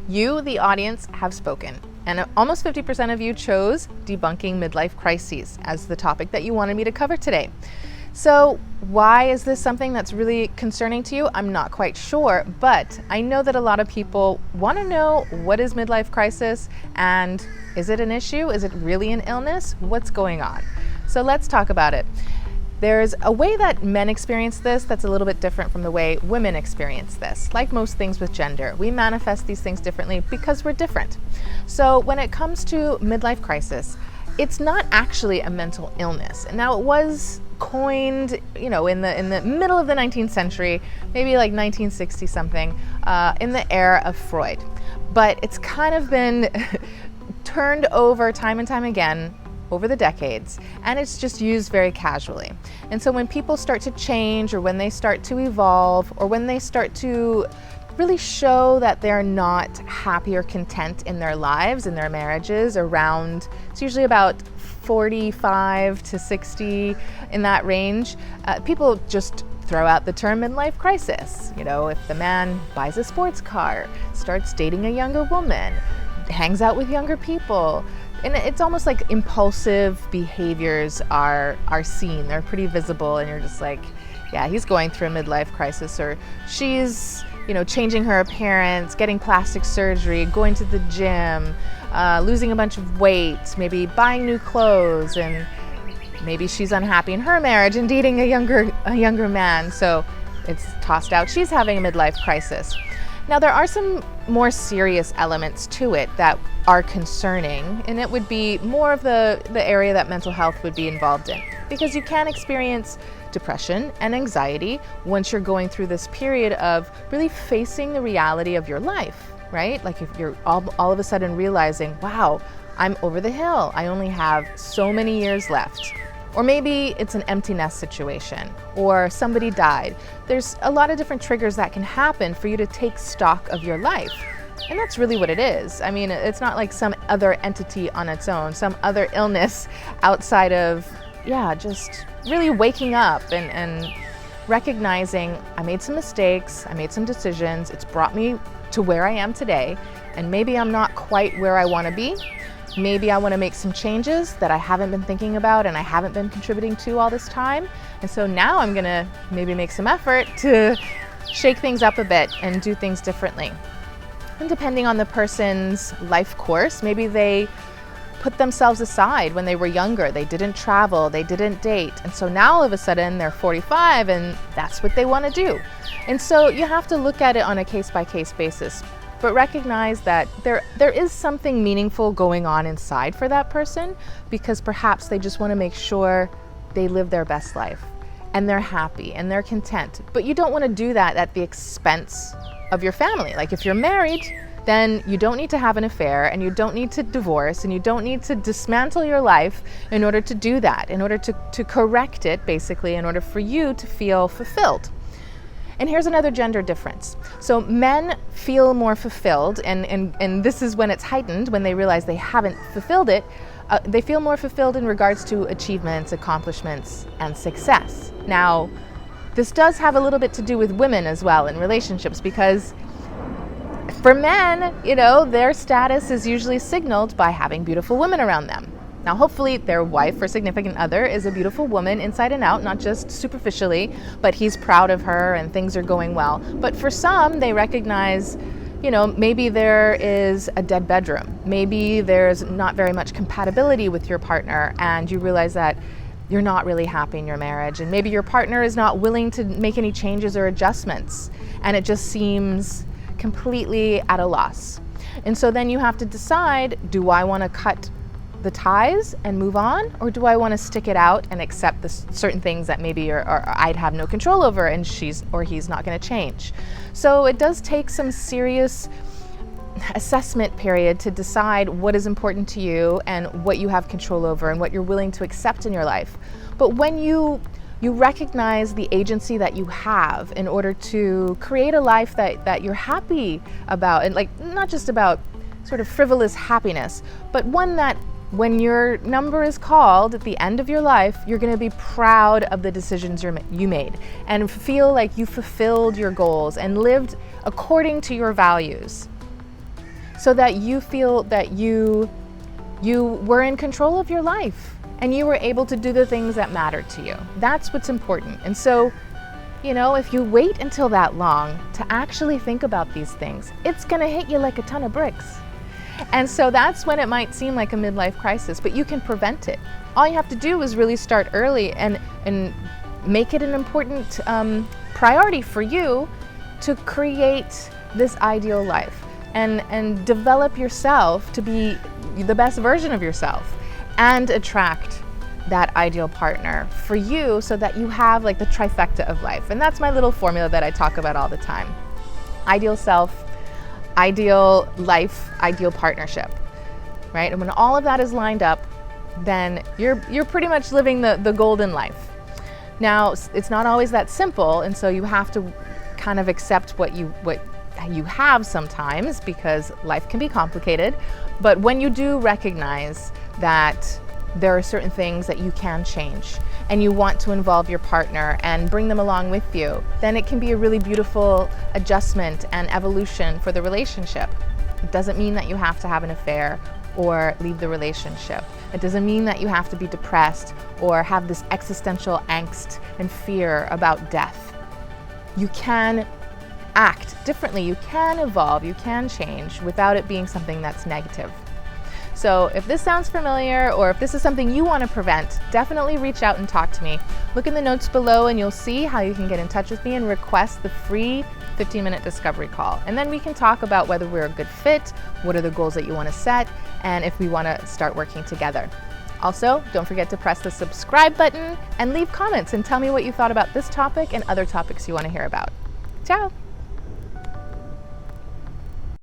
You, the audience, have spoken, and almost 50% of you chose debunking midlife crises as the topic that you wanted me to cover today. So why is this something that's really concerning to you? I'm not quite sure, but I know that a lot of people want to know, what is midlife crisis, and is it an issue? Is it really an illness? What's going on? So let's talk about it. There's a way that men experience this that's a little bit different from the way women experience this. Like most things with gender, we manifest these things differently because we're different. So when it comes to midlife crisis, it's not actually a mental illness. Now, it was coined, in the middle of the 19th century, maybe like 1960 something, in the era of Freud. But it's kind of been turned over time and time again over the decades, and it's just used very casually. And so when people start to change, or when they start to evolve, or when they start to really show that they're not happy or content in their lives, in their marriages, it's usually about 45 to 60, in that range, people just throw out the term midlife crisis. If the man buys a sports car, starts dating a younger woman, hangs out with younger people, and it's almost like impulsive behaviors are seen. They're pretty visible, and you're just like, yeah, he's going through a midlife crisis, or she's, changing her appearance, getting plastic surgery, going to the gym, losing a bunch of weight, maybe buying new clothes, and maybe she's unhappy in her marriage and dating a younger man, so it's tossed out she's having a midlife crisis. Now, there are some more serious elements to it that are concerning, and it would be more of the area that mental health would be involved in, because you can experience depression and anxiety once you're going through this period of really facing the reality of your life, right? Like if you're all of a sudden realizing, wow, I'm over the hill. I only have so many years left. Or maybe it's an empty nest situation, or somebody died. There's a lot of different triggers that can happen for you to take stock of your life. And that's really what it is. I mean, it's not like some other entity on its own, some other illness outside of, just really waking up and recognizing I made some mistakes, I made some decisions, it's brought me to where I am today, and maybe I'm not quite where I want to be. Maybe I want to make some changes that I haven't been thinking about and I haven't been contributing to all this time. And so now I'm going to maybe make some effort to shake things up a bit and do things differently. And depending on the person's life course, maybe they put themselves aside when they were younger. They didn't travel, they didn't date. And so now all of a sudden they're 45 and that's what they want to do. And so you have to look at it on a case-by-case basis, but recognize that there is something meaningful going on inside for that person, because perhaps they just want to make sure they live their best life and they're happy and they're content. But you don't want to do that at the expense of your family. Like if you're married, then you don't need to have an affair, and you don't need to divorce, and you don't need to dismantle your life in order to do that, in order to correct it, basically, in order for you to feel fulfilled. And here's another gender difference. So men feel more fulfilled, and this is when it's heightened, when they realize they haven't fulfilled it. They feel more fulfilled in regards to achievements, accomplishments, and success. Now, this does have a little bit to do with women as well in relationships, because for men, their status is usually signaled by having beautiful women around them. Now, hopefully their wife or significant other is a beautiful woman inside and out, not just superficially, but he's proud of her and things are going well. But for some, they recognize, maybe there is a dead bedroom. Maybe there's not very much compatibility with your partner, and you realize that you're not really happy in your marriage, and maybe your partner is not willing to make any changes or adjustments, and it just seems completely at a loss. And so then you have to decide, do I want to cut the ties and move on, or do I want to stick it out and accept the certain things that maybe or I'd have no control over, and he's not going to change? So it does take some serious assessment period to decide what is important to you and what you have control over and what you're willing to accept in your life. But when you recognize the agency that you have in order to create a life that you're happy about, and like not just about sort of frivolous happiness, but one that when your number is called at the end of your life, you're going to be proud of the decisions you made and feel like you fulfilled your goals and lived according to your values. so that you feel that you were in control of your life and you were able to do the things that matter to you. That's what's important. And so, if you wait until that long to actually think about these things, it's going to hit you like a ton of bricks. And so that's when it might seem like a midlife crisis, but you can prevent it. All you have to do is really start early and make it an important priority for you to create this ideal life and develop yourself to be the best version of yourself and attract that ideal partner for you so that you have like the trifecta of life. And that's my little formula that I talk about all the time. Ideal self, ideal life, ideal partnership, right? And when all of that is lined up, then you're pretty much living the golden life. Now, it's not always that simple, and so you have to kind of accept what you have sometimes, because life can be complicated. But when you do recognize that there are certain things that you can change and you want to involve your partner and bring them along with you, then it can be a really beautiful adjustment and evolution for the relationship. It doesn't mean that you have to have an affair or leave the relationship. It doesn't mean that you have to be depressed or have this existential angst and fear about death. You can act differently, you can evolve, you can change without it being something that's negative. So if this sounds familiar, or if this is something you want to prevent, definitely reach out and talk to me. Look in the notes below and you'll see how you can get in touch with me and request the free 15-minute discovery call. And then we can talk about whether we're a good fit, what are the goals that you want to set, and if we want to start working together. Also, don't forget to press the subscribe button and leave comments and tell me what you thought about this topic and other topics you want to hear about. Ciao!